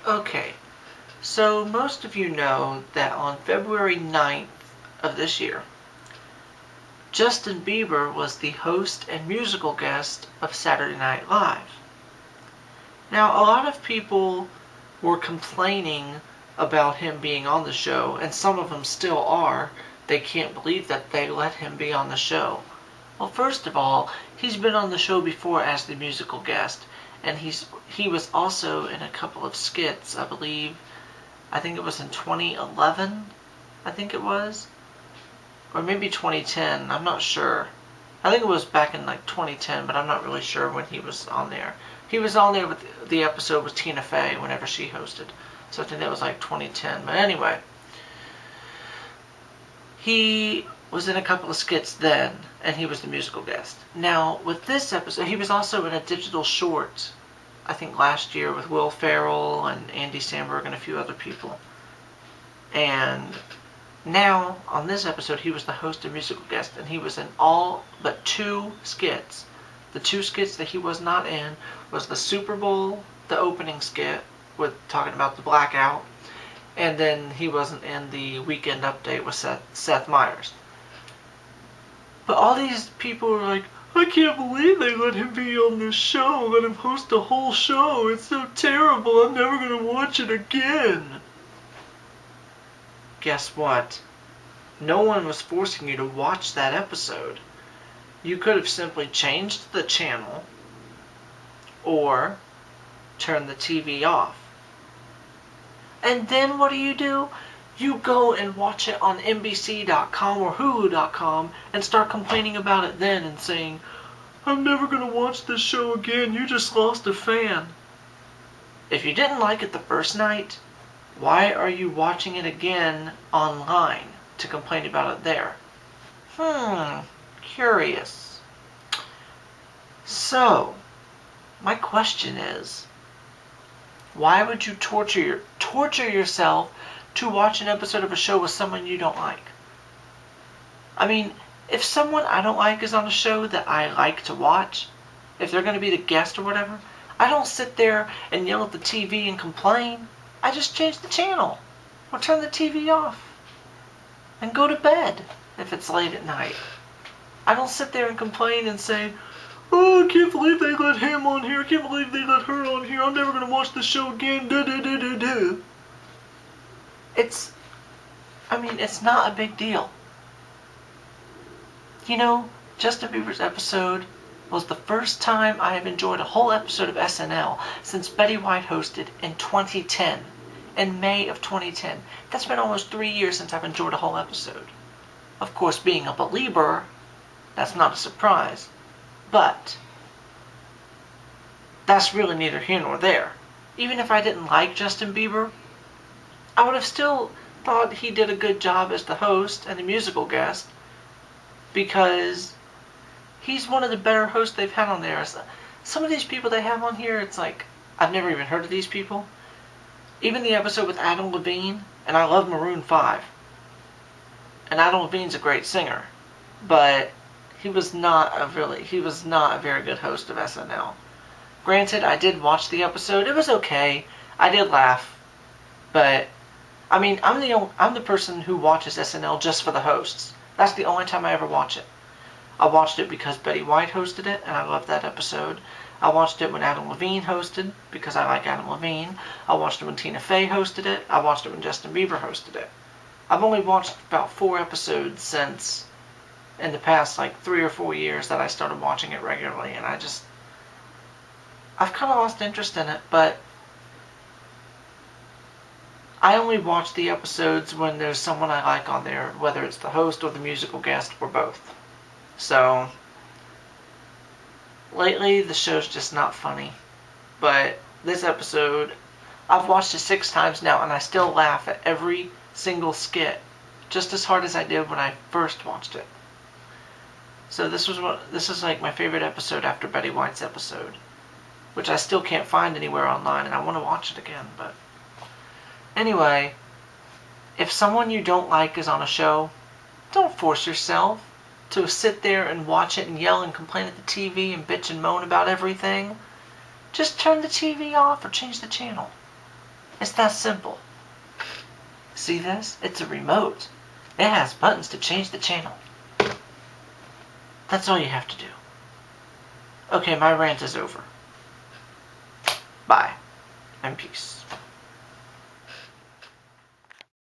Okay, so most of you know that on February 9th of this year, Justin Bieber was the host and musical guest of Saturday Night Live. Now, a lot of people were complaining about him being on the show, and some of them still are. They can't believe that they let him be on the show. Well, first of all, he's been on the show before as the musical guest, and he was also in a couple of skits, I believe. I think it was in 2011, I think it was. Or maybe 2010, I'm not sure. I think it was back in like 2010, but I'm not really sure when he was on there. He was on there with the episode with Tina Fey whenever she hosted. So I think that was like 2010. But anyway, he was in a couple of skits then, and he was the musical guest. Now, with this episode, he was also in a digital short, I think last year, with Will Ferrell and Andy Samberg and a few other people. And now, on this episode, he was the host and musical guest, and he was in all but two skits. The two skits that he was not in was the Super Bowl, the opening skit, with talking about the blackout, and then he wasn't in the Weekend Update with Seth Meyers. But all these people were like, I can't believe they let him be on this show, let him host a whole show. It's so terrible, I'm never going to watch it again. Guess what? No one was forcing you to watch that episode. You could have simply changed the channel or turned the TV off. And then what do? You go and watch it on NBC.com or Hulu.com and start complaining about it then and saying, I'm never going to watch this show again, you just lost a fan. If you didn't like it the first night, why are you watching it again online to complain about it there? Curious. So, my question is, why would you torture yourself to watch an episode of a show with someone you don't like? I mean, if someone I don't like is on a show that I like to watch, if they're going to be the guest or whatever, I don't sit there and yell at the TV and complain. I just change the channel or turn the TV off and go to bed if it's late at night. I don't sit there and complain and say, oh, I can't believe they let him on here, I can't believe they let her on here, I'm never going to watch the show again, It's not a big deal. You know, Justin Bieber's episode was the first time I have enjoyed a whole episode of SNL since Betty White hosted in 2010. In May of 2010. That's been almost 3 years since I've enjoyed a whole episode. Of course, being a believer, that's not a surprise. But that's really neither here nor there. Even if I didn't like Justin Bieber, I would have still thought he did a good job as the host and the musical guest, because he's one of the better hosts they've had on there. Some of these people they have on here, it's like, I've never even heard of these people. Even the episode with Adam Levine, and I love Maroon 5. And Adam Levine's a great singer, but he was not a very good host of SNL. Granted, I did watch the episode. It was okay. I did laugh. But I mean, I'm the person who watches SNL just for the hosts. That's the only time I ever watch it. I watched it because Betty White hosted it, and I loved that episode. I watched it when Adam Levine hosted, because I like Adam Levine. I watched it when Tina Fey hosted it. I watched it when Justin Bieber hosted it. I've only watched about 4 episodes since, in the past like 3 or 4 years, that I started watching it regularly, and I've kind of lost interest in it, but I only watch the episodes when there's someone I like on there, whether it's the host or the musical guest or both. So lately, the show's just not funny. But this episode, I've watched it 6 times now, and I still laugh at every single skit, just as hard as I did when I first watched it. So this is like my favorite episode after Betty White's episode, which I still can't find anywhere online, and I want to watch it again. But anyway, if someone you don't like is on a show, don't force yourself to sit there and watch it and yell and complain at the TV and bitch and moan about everything. Just turn the TV off or change the channel. It's that simple. See this? It's a remote. It has buttons to change the channel. That's all you have to do. Okay, my rant is over. Bye, and peace.